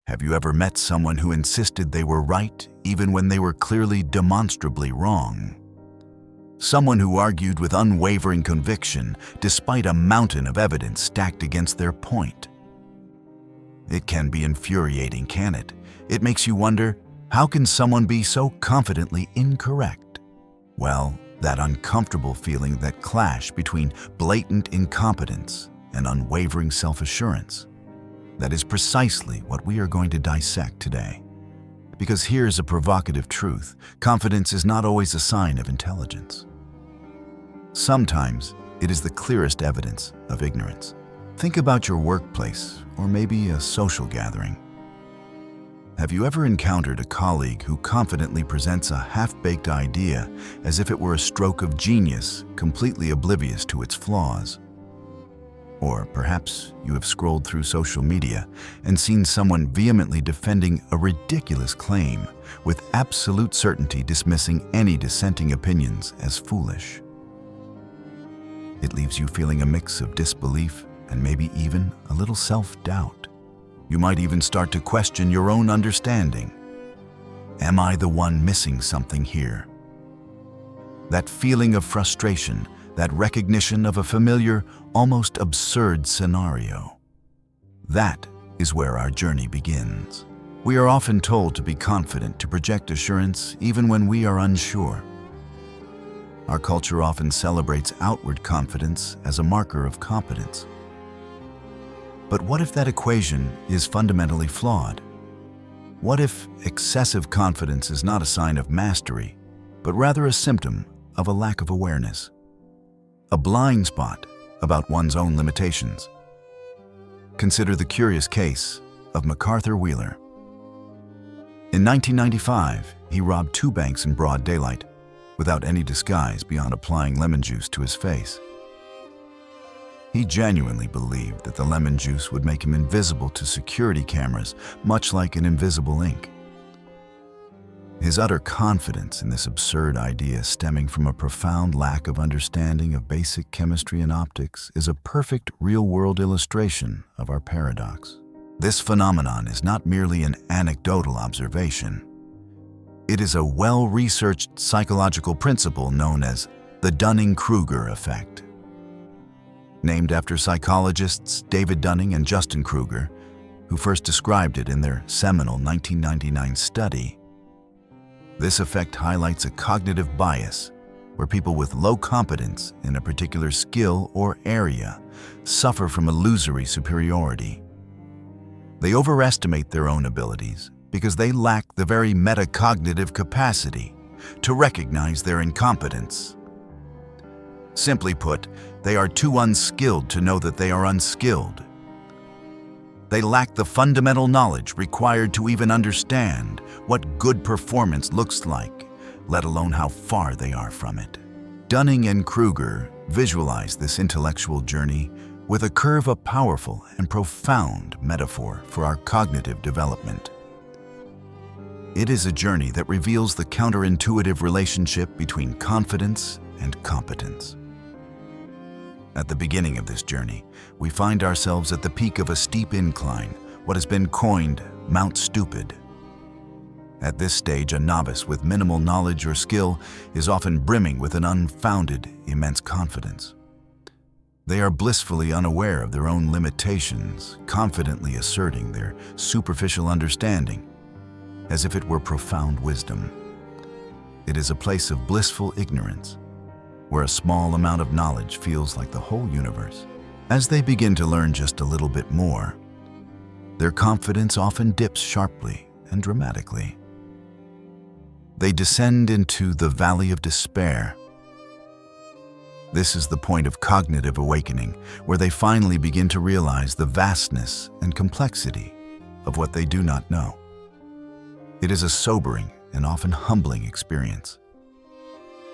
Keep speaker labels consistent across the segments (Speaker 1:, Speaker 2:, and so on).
Speaker 1: Have you ever met someone who insisted they were right even when they were clearly demonstrably wrong? Someone who argued with unwavering conviction despite a mountain of evidence stacked against their point. It can be infuriating, can it? It makes you wonder, how can someone be so confidently incorrect? Well, that uncomfortable feeling, that clash between blatant incompetence and unwavering self-assurance, that is precisely what we are going to dissect today. Because here's a provocative truth: confidence is not always a sign of intelligence. Sometimes it is the clearest evidence of ignorance. Think about your workplace or maybe a social gathering. Have you ever encountered a colleague who confidently presents a half-baked idea as if it were a stroke of genius, completely oblivious to its flaws? Or perhaps you have scrolled through social media and seen someone vehemently defending a ridiculous claim, with absolute certainty dismissing any dissenting opinions as foolish. It leaves you feeling a mix of disbelief and maybe even a little self-doubt. You might even start to question your own understanding. Am I the one missing something here? That feeling of frustration, that recognition of a familiar, almost absurd scenario. That is where our journey begins. We are often told to be confident, to project assurance, even when we are unsure. Our culture often celebrates outward confidence as a marker of competence. But what if that equation is fundamentally flawed? What if excessive confidence is not a sign of mastery, but rather a symptom of a lack of awareness? A blind spot about one's own limitations. Consider the curious case of MacArthur Wheeler. In 1995, he robbed 2 banks in broad daylight, without any disguise beyond applying lemon juice to his face. He genuinely believed that the lemon juice would make him invisible to security cameras, much like an invisible ink. His utter confidence in this absurd idea, stemming from a profound lack of understanding of basic chemistry and optics, is a perfect real-world illustration of our paradox. This phenomenon is not merely an anecdotal observation. It is a well-researched psychological principle known as the Dunning-Kruger effect. Named after psychologists David Dunning and Justin Kruger, who first described it in their seminal 1999 study. This effect highlights a cognitive bias where people with low competence in a particular skill or area suffer from illusory superiority. They overestimate their own abilities because they lack the very metacognitive capacity to recognize their incompetence. Simply put, they are too unskilled to know that they are unskilled. They lack the fundamental knowledge required to even understand what good performance looks like, let alone how far they are from it. Dunning and Kruger visualized this intellectual journey with a curve, a powerful and profound metaphor for our cognitive development. It is a journey that reveals the counterintuitive relationship between confidence and competence. At the beginning of this journey, we find ourselves at the peak of a steep incline, what has been coined Mount Stupid. At this stage, a novice with minimal knowledge or skill is often brimming with an unfounded, immense confidence. They are blissfully unaware of their own limitations, confidently asserting their superficial understanding, as if it were profound wisdom. It is a place of blissful ignorance, where a small amount of knowledge feels like the whole universe. As they begin to learn just a little bit more, their confidence often dips sharply and dramatically. They descend into the valley of despair. This is the point of cognitive awakening, where they finally begin to realize the vastness and complexity of what they do not know. It is a sobering and often humbling experience.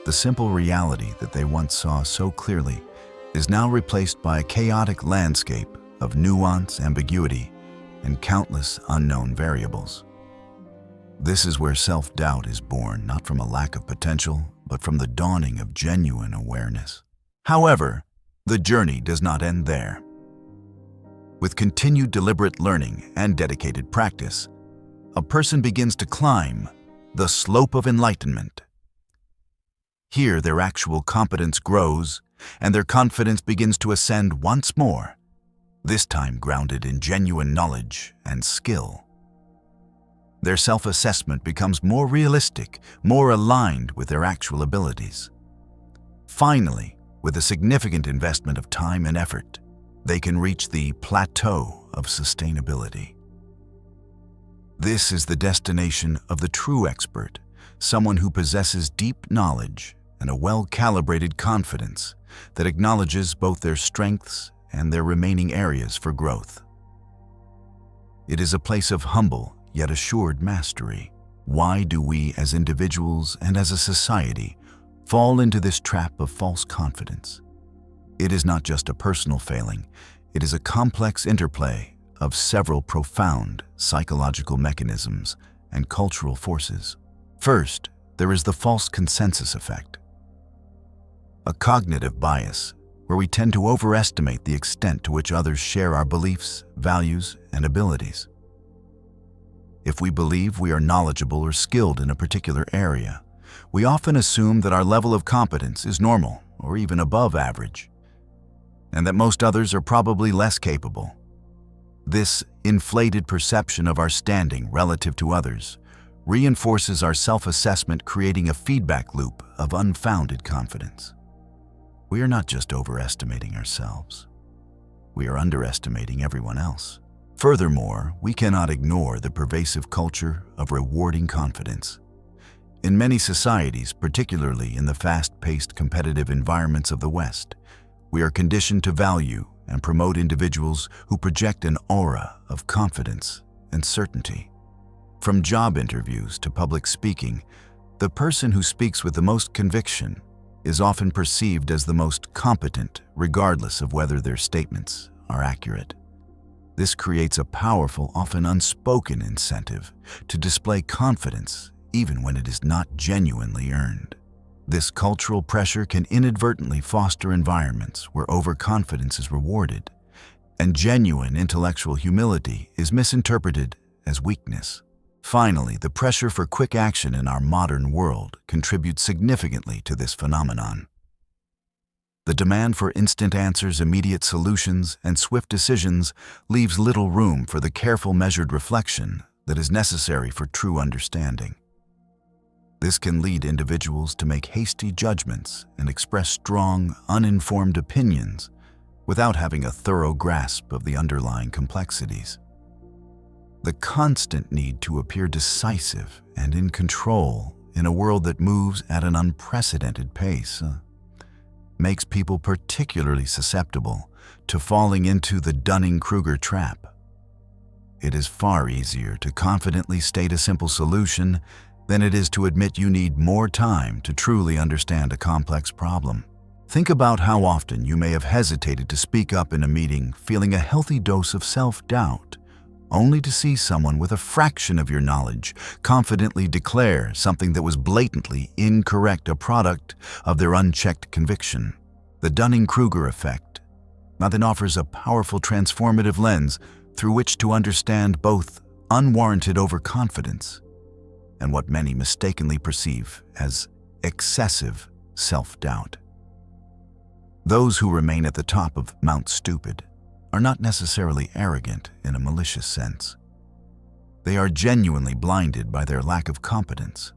Speaker 1: The simple reality that they once saw so clearly is now replaced by a chaotic landscape of nuance, ambiguity, and countless unknown variables. This is where self-doubt is born, not from a lack of potential, but from the dawning of genuine awareness. However, the journey does not end there. With continued deliberate learning and dedicated practice, a person begins to climb the slope of enlightenment. Here, their actual competence grows, and their confidence begins to ascend once more, this time grounded in genuine knowledge and skill. Their self-assessment becomes more realistic, more aligned with their actual abilities. Finally, with a significant investment of time and effort, they can reach the plateau of sustainability. This is the destination of the true expert, someone who possesses deep knowledge and a well-calibrated confidence that acknowledges both their strengths and their remaining areas for growth. It is a place of humble yet assured mastery. Why do we as individuals and as a society fall into this trap of false confidence? It is not just a personal failing, it is a complex interplay of several profound psychological mechanisms and cultural forces. First, there is the false consensus effect, a cognitive bias where we tend to overestimate the extent to which others share our beliefs, values, and abilities. If we believe we are knowledgeable or skilled in a particular area, we often assume that our level of competence is normal or even above average, and that most others are probably less capable. This inflated perception of our standing relative to others reinforces our self-assessment, creating a feedback loop of unfounded confidence. We are not just overestimating ourselves, we are underestimating everyone else. Furthermore, we cannot ignore the pervasive culture of rewarding confidence. In many societies, particularly in the fast-paced competitive environments of the West, we are conditioned to value and promote individuals who project an aura of confidence and certainty. From job interviews to public speaking, the person who speaks with the most conviction is often perceived as the most competent, regardless of whether their statements are accurate. This creates a powerful, often unspoken incentive to display confidence even when it is not genuinely earned. This cultural pressure can inadvertently foster environments where overconfidence is rewarded, and genuine intellectual humility is misinterpreted as weakness. Finally, the pressure for quick action in our modern world contributes significantly to this phenomenon. The demand for instant answers, immediate solutions, and swift decisions leaves little room for the careful, measured reflection that is necessary for true understanding. This can lead individuals to make hasty judgments and express strong, uninformed opinions without having a thorough grasp of the underlying complexities. The constant need to appear decisive and in control in a world that moves at an unprecedented pace makes people particularly susceptible to falling into the Dunning-Kruger trap. It is far easier to confidently state a simple solution than it is to admit you need more time to truly understand a complex problem. Think about how often you may have hesitated to speak up in a meeting, feeling a healthy dose of self-doubt, only to see someone with a fraction of your knowledge confidently declare something that was blatantly incorrect, a product of their unchecked conviction. The Dunning-Kruger effect then offers a powerful transformative lens through which to understand both unwarranted overconfidence and what many mistakenly perceive as excessive self-doubt. Those who remain at the top of Mount Stupid are not necessarily arrogant in a malicious sense. They are genuinely blinded by their lack of competence.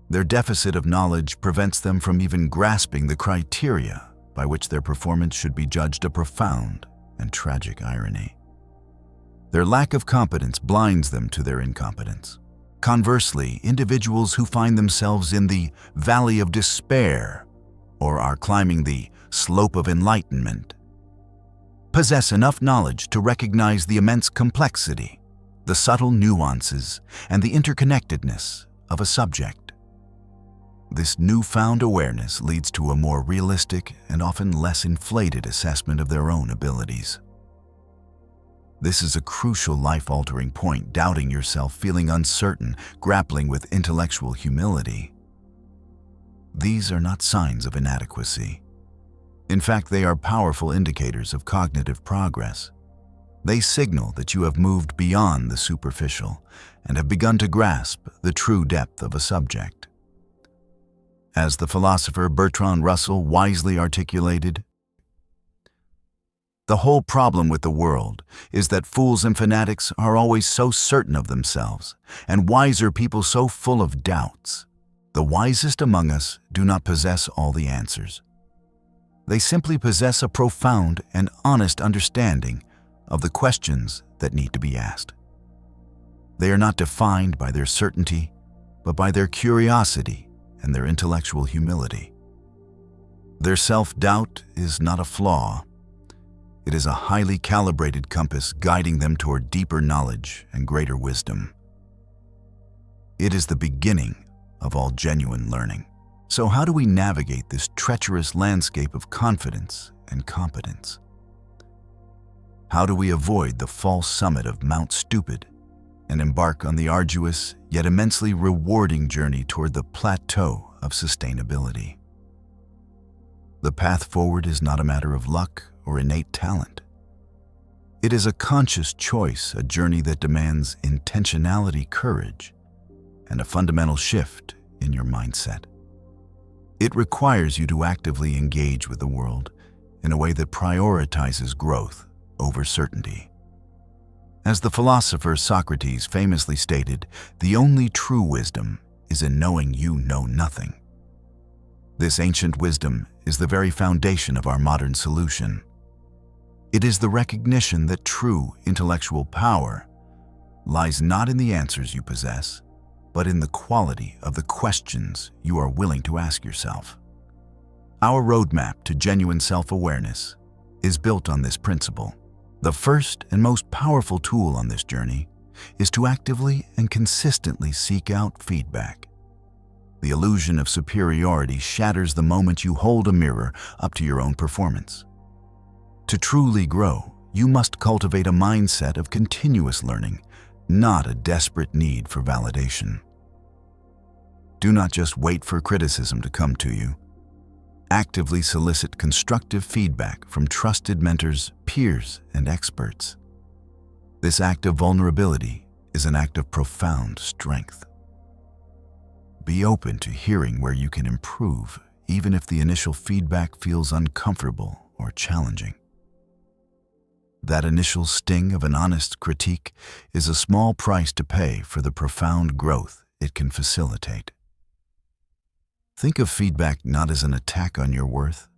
Speaker 1: Their deficit of knowledge prevents them from even grasping the criteria by which their performance should be judged, a profound and tragic irony. Their lack of competence blinds them to their incompetence. Conversely, individuals who find themselves in the valley of despair or are climbing the slope of enlightenment possess enough knowledge to recognize the immense complexity, the subtle nuances, and the interconnectedness of a subject. This newfound awareness leads to a more realistic and often less inflated assessment of their own abilities. This is a crucial life-altering point. Doubting yourself, feeling uncertain, grappling with intellectual humility. These are not signs of inadequacy. In fact, they are powerful indicators of cognitive progress. They signal that you have moved beyond the superficial and have begun to grasp the true depth of a subject. As the philosopher Bertrand Russell wisely articulated, "The whole problem with the world is that fools and fanatics are always so certain of themselves, and wiser people so full of doubts. The wisest among us do not possess all the answers. They simply possess a profound and honest understanding of the questions that need to be asked. They are not defined by their certainty, but by their curiosity and their intellectual humility. Their self-doubt is not a flaw. It is a highly calibrated compass guiding them toward deeper knowledge and greater wisdom. It is the beginning of all genuine learning." So how do we navigate this treacherous landscape of confidence and competence? How do we avoid the false summit of Mount Stupid and embark on the arduous yet immensely rewarding journey toward the plateau of sustainability? The path forward is not a matter of luck or innate talent. It is a conscious choice, a journey that demands intentionality, courage, and a fundamental shift in your mindset. It requires you to actively engage with the world in a way that prioritizes growth over certainty. As the philosopher Socrates famously stated, "The only true wisdom is in knowing you know nothing." This ancient wisdom is the very foundation of our modern solution. It is the recognition that true intellectual power lies not in the answers you possess, but in the quality of the questions you are willing to ask yourself. Our roadmap to genuine self-awareness is built on this principle. The first and most powerful tool on this journey is to actively and consistently seek out feedback. The illusion of superiority shatters the moment you hold a mirror up to your own performance. To truly grow, you must cultivate a mindset of continuous learning, not a desperate need for validation. Do not just wait for criticism to come to you. Actively solicit constructive feedback from trusted mentors, peers, and experts. This act of vulnerability is an act of profound strength. Be open to hearing where you can improve, even if the initial feedback feels uncomfortable or challenging. That initial sting of an honest critique is a small price to pay for the profound growth it can facilitate. Think of feedback not as an attack on your worth,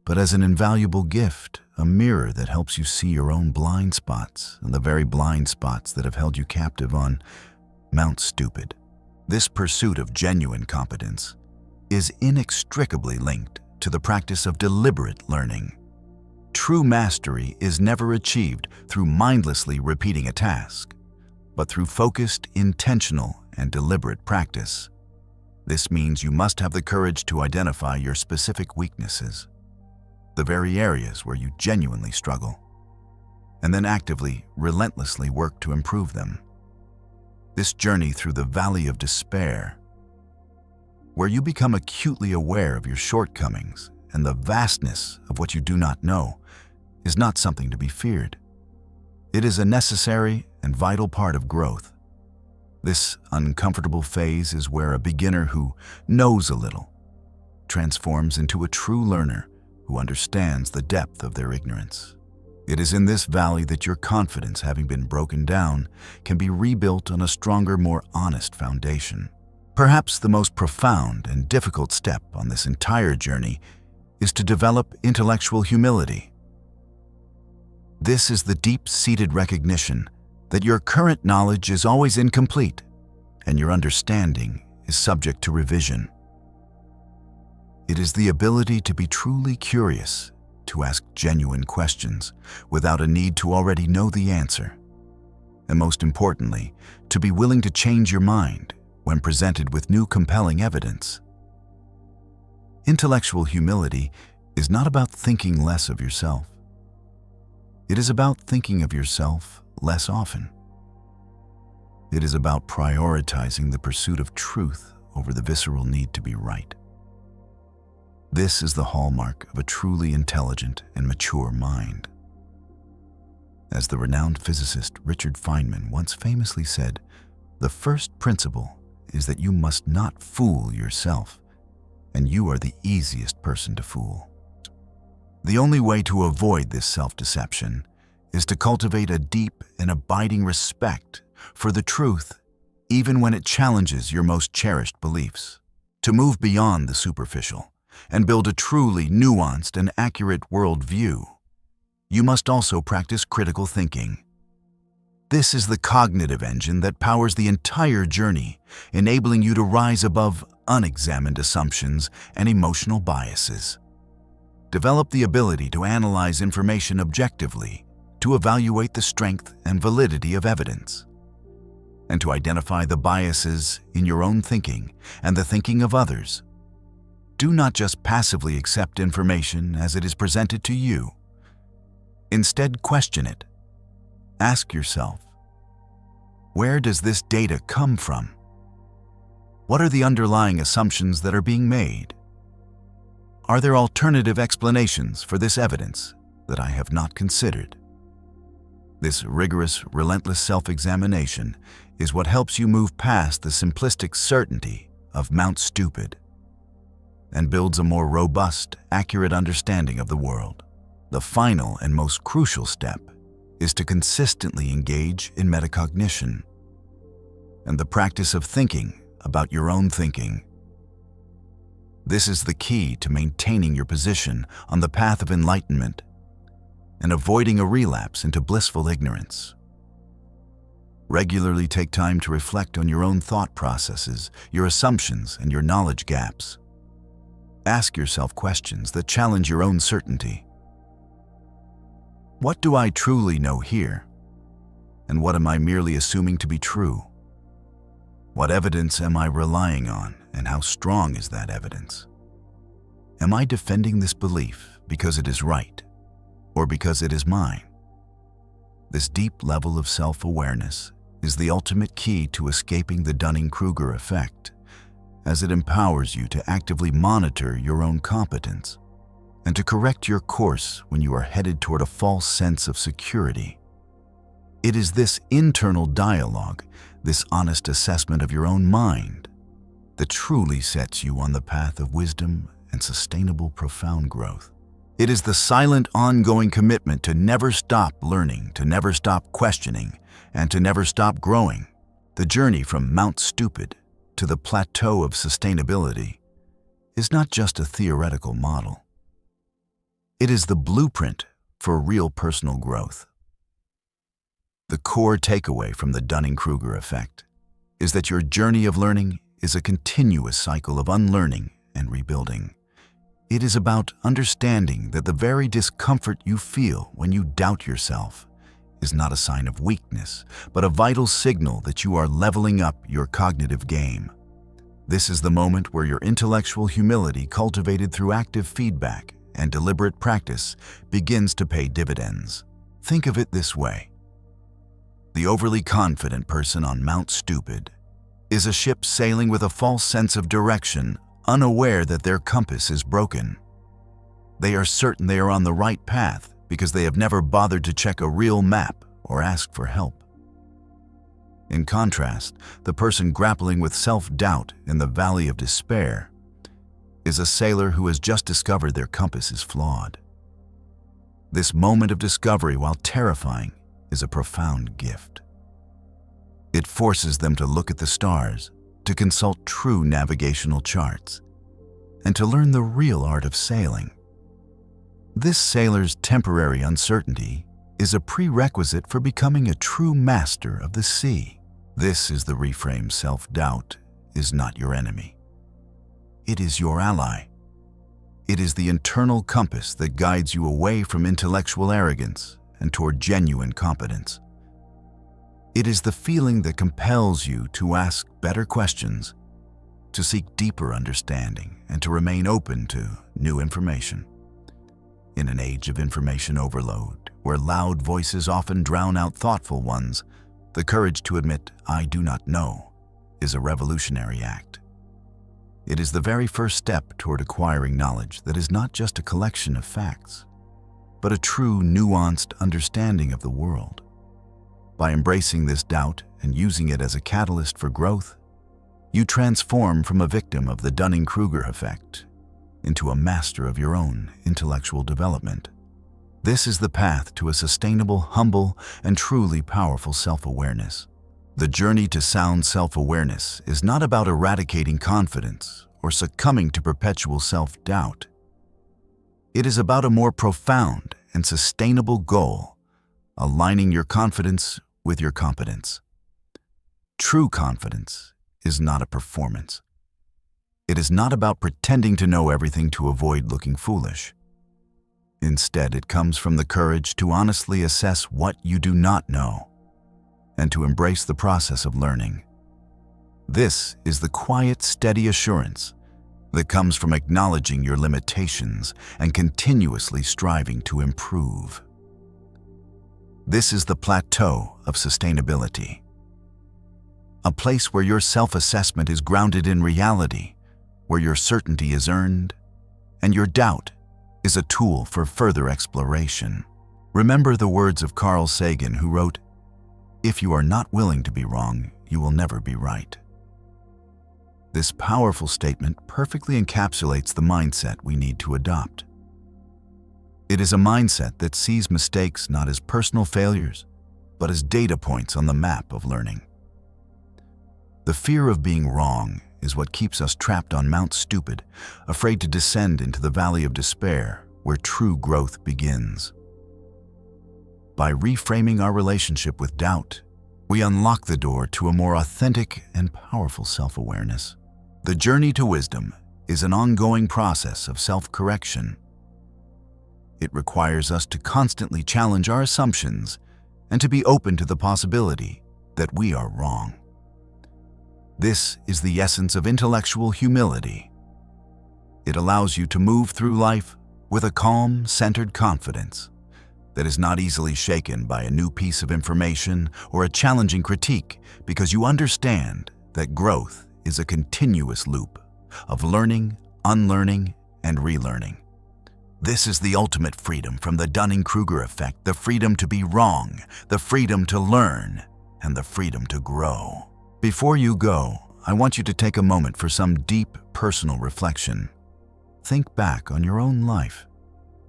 Speaker 1: but as an invaluable gift, a mirror that helps you see your own blind spots and the very blind spots that have held you captive on Mount Stupid. This pursuit of genuine competence is inextricably linked to the practice of deliberate learning. True mastery is never achieved through mindlessly repeating a task, but through focused, intentional, and deliberate practice. This means you must have the courage to identify your specific weaknesses, the very areas where you genuinely struggle, and then actively, relentlessly work to improve them. This journey through the valley of despair, where you become acutely aware of your shortcomings and the vastness of what you do not know, is not something to be feared. It is a necessary and vital part of growth. This uncomfortable phase is where a beginner who knows a little transforms into a true learner who understands the depth of their ignorance. It is in this valley that your confidence, having been broken down, can be rebuilt on a stronger, more honest foundation. Perhaps the most profound and difficult step on this entire journey is to develop intellectual humility. This is the deep-seated recognition that your current knowledge is always incomplete and your understanding is subject to revision. It is the ability to be truly curious, to ask genuine questions without a need to already know the answer, and most importantly, to be willing to change your mind when presented with new compelling evidence. Intellectual humility is not about thinking less of yourself. It is about thinking of yourself less often. It is about prioritizing the pursuit of truth over the visceral need to be right. This is the hallmark of a truly intelligent and mature mind. As the renowned physicist Richard Feynman once famously said, the first principle is that you must not fool yourself, and you are the easiest person to fool. The only way to avoid this self-deception is to cultivate a deep and abiding respect for the truth, even when it challenges your most cherished beliefs. To move beyond the superficial and build a truly nuanced and accurate worldview, you must also practice critical thinking. This is the cognitive engine that powers the entire journey, enabling you to rise above unexamined assumptions and emotional biases. Develop the ability to analyze information objectively, to evaluate the strength and validity of evidence, and to identify the biases in your own thinking and the thinking of others. Do not just passively accept information as it is presented to you. Instead, question it. Ask yourself, where does this data come from? What are the underlying assumptions that are being made? Are there alternative explanations for this evidence that I have not considered? This rigorous, relentless self-examination is what helps you move past the simplistic certainty of Mount Stupid and builds a more robust, accurate understanding of the world. The final and most crucial step is to consistently engage in metacognition and the practice of thinking about your own thinking. This is the key to maintaining your position on the path of enlightenment and avoiding a relapse into blissful ignorance. Regularly take time to reflect on your own thought processes, your assumptions, and your knowledge gaps. Ask yourself questions that challenge your own certainty. What do I truly know here? And what am I merely assuming to be true? What evidence am I relying on, and how strong is that evidence? Am I defending this belief because it is right, or because it is mine? This deep level of self-awareness is the ultimate key to escaping the Dunning-Kruger effect, as it empowers you to actively monitor your own competence and to correct your course when you are headed toward a false sense of security. It is this internal dialogue, this honest assessment of your own mind, that truly sets you on the path of wisdom and sustainable, profound growth. It is the silent, ongoing commitment to never stop learning, to never stop questioning, and to never stop growing. The journey from Mount Stupid to the plateau of sustainability is not just a theoretical model. It is the blueprint for real personal growth. The core takeaway from the Dunning-Kruger effect is that your journey of learning is a continuous cycle of unlearning and rebuilding. It is about understanding that the very discomfort you feel when you doubt yourself is not a sign of weakness, but a vital signal that you are leveling up your cognitive game. This is the moment where your intellectual humility, cultivated through active feedback and deliberate practice, begins to pay dividends. Think of it this way. The overly confident person on Mount Stupid is a ship sailing with a false sense of direction, unaware that their compass is broken. They are certain they are on the right path because they have never bothered to check a real map or ask for help. In contrast, the person grappling with self-doubt in the valley of despair is a sailor who has just discovered their compass is flawed. This moment of discovery, while terrifying, is a profound gift. It forces them to look at the stars, to consult true navigational charts, and to learn the real art of sailing. This sailor's temporary uncertainty is a prerequisite for becoming a true master of the sea. This is the reframe: self-doubt is not your enemy. It is your ally. It is the internal compass that guides you away from intellectual arrogance and toward genuine competence. It is the feeling that compels you to ask better questions, to seek deeper understanding, and to remain open to new information. In an age of information overload, where loud voices often drown out thoughtful ones, the courage to admit, "I do not know," is a revolutionary act. It is the very first step toward acquiring knowledge that is not just a collection of facts, but a true, nuanced understanding of the world. By embracing this doubt and using it as a catalyst for growth, you transform from a victim of the Dunning-Kruger effect into a master of your own intellectual development. This is the path to a sustainable, humble, and truly powerful self-awareness. The journey to sound self-awareness is not about eradicating confidence or succumbing to perpetual self-doubt. It is about a more profound and sustainable goal, aligning your confidence with your competence. True confidence is not a performance. It is not about pretending to know everything to avoid looking foolish. Instead, it comes from the courage to honestly assess what you do not know and to embrace the process of learning. This is the quiet, steady assurance that comes from acknowledging your limitations and continuously striving to improve. This is the plateau of sustainability, a place where your self-assessment is grounded in reality, where your certainty is earned, and your doubt is a tool for further exploration. Remember the words of Carl Sagan, who wrote, "If you are not willing to be wrong, you will never be right." This powerful statement perfectly encapsulates the mindset we need to adopt. It is a mindset that sees mistakes not as personal failures, but as data points on the map of learning. The fear of being wrong is what keeps us trapped on Mount Stupid, afraid to descend into the valley of despair, where true growth begins. By reframing our relationship with doubt, we unlock the door to a more authentic and powerful self-awareness. The journey to wisdom is an ongoing process of self-correction. It requires us to constantly challenge our assumptions and to be open to the possibility that we are wrong. This is the essence of intellectual humility. It allows you to move through life with a calm, centered confidence that is not easily shaken by a new piece of information or a challenging critique, because you understand that growth is a continuous loop of learning, unlearning, and relearning. This is the ultimate freedom from the Dunning-Kruger effect, the freedom to be wrong, the freedom to learn, and the freedom to grow. Before you go, I want you to take a moment for some deep personal reflection. Think back on your own life.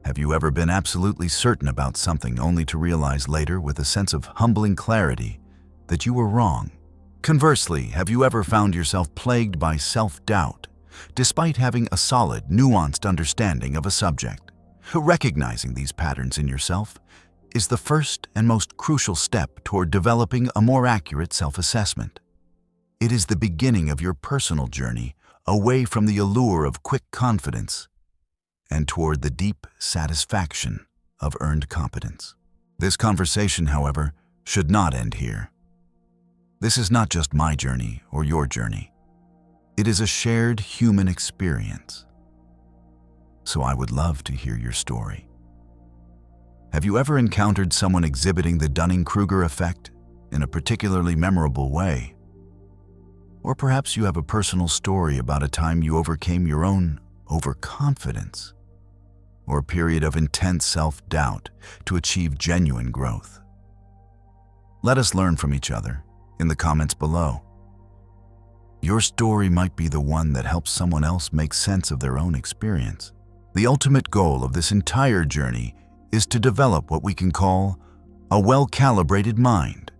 Speaker 1: Have you ever been absolutely certain about something only to realize later with a sense of humbling clarity that you were wrong? Conversely, have you ever found yourself plagued by self-doubt, despite having a solid, nuanced understanding of a subject? Recognizing these patterns in yourself is the first and most crucial step toward developing a more accurate self-assessment. It is the beginning of your personal journey away from the allure of quick confidence and toward the deep satisfaction of earned competence. This conversation, however, should not end here. This is not just my journey or your journey. It is a shared human experience. So I would love to hear your story. Have you ever encountered someone exhibiting the Dunning-Kruger effect in a particularly memorable way? Or perhaps you have a personal story about a time you overcame your own overconfidence or a period of intense self-doubt to achieve genuine growth. Let us learn from each other in the comments below. Your story might be the one that helps someone else make sense of their own experience. The ultimate goal of this entire journey is to develop what we can call a well-calibrated mind,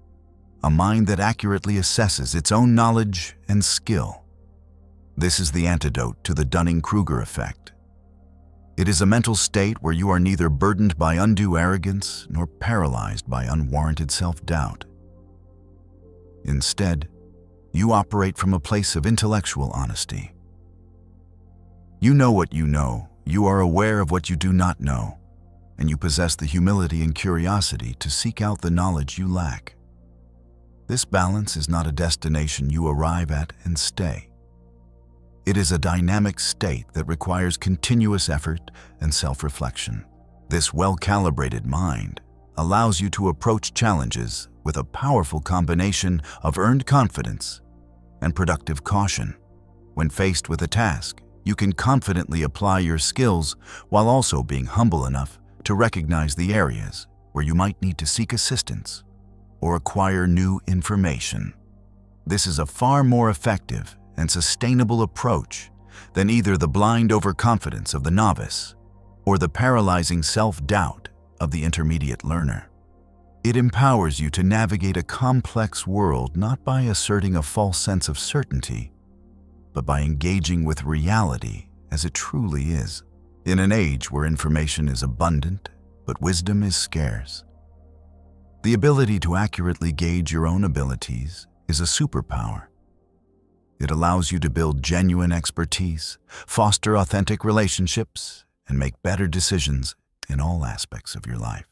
Speaker 1: a mind that accurately assesses its own knowledge and skill. This is the antidote to the Dunning-Kruger effect. It is a mental state where you are neither burdened by undue arrogance nor paralyzed by unwarranted self-doubt. Instead, you operate from a place of intellectual honesty. You know what you know, you are aware of what you do not know, and you possess the humility and curiosity to seek out the knowledge you lack. This balance is not a destination you arrive at and stay. It is a dynamic state that requires continuous effort and self-reflection. This well-calibrated mind allows you to approach challenges with a powerful combination of earned confidence and productive caution. When faced with a task, you can confidently apply your skills while also being humble enough to recognize the areas where you might need to seek assistance or acquire new information. This is a far more effective and sustainable approach than either the blind overconfidence of the novice or the paralyzing self-doubt of the intermediate learner. It empowers you to navigate a complex world not by asserting a false sense of certainty, but by engaging with reality as it truly is. In an age where information is abundant, but wisdom is scarce, the ability to accurately gauge your own abilities is a superpower. It allows you to build genuine expertise, foster authentic relationships, and make better decisions in all aspects of your life.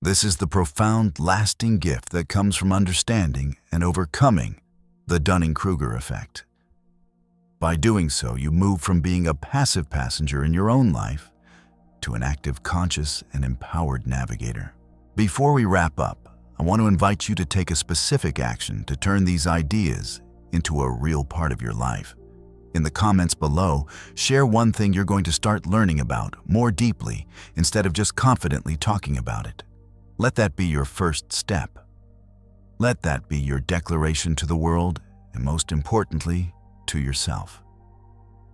Speaker 1: This is the profound, lasting gift that comes from understanding and overcoming the Dunning-Kruger effect. By doing so, you move from being a passive passenger in your own life to an active, conscious, and empowered navigator. Before we wrap up, I want to invite you to take a specific action to turn these ideas into a real part of your life. In the comments below, share one thing you're going to start learning about more deeply instead of just confidently talking about it. Let that be your first step. Let that be your declaration to the world, and most importantly, to yourself.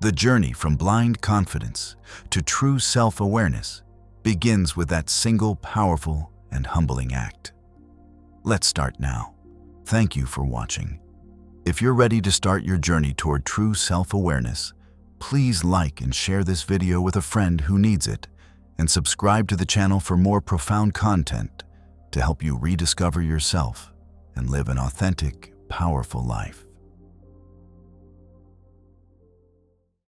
Speaker 1: The journey from blind confidence to true self-awareness begins with that single powerful and humbling act. Let's start now. Thank you for watching. If you're ready to start your journey toward true self-awareness, please like and share this video with a friend who needs it, and subscribe to the channel for more profound content to help you rediscover yourself and live an authentic, powerful life.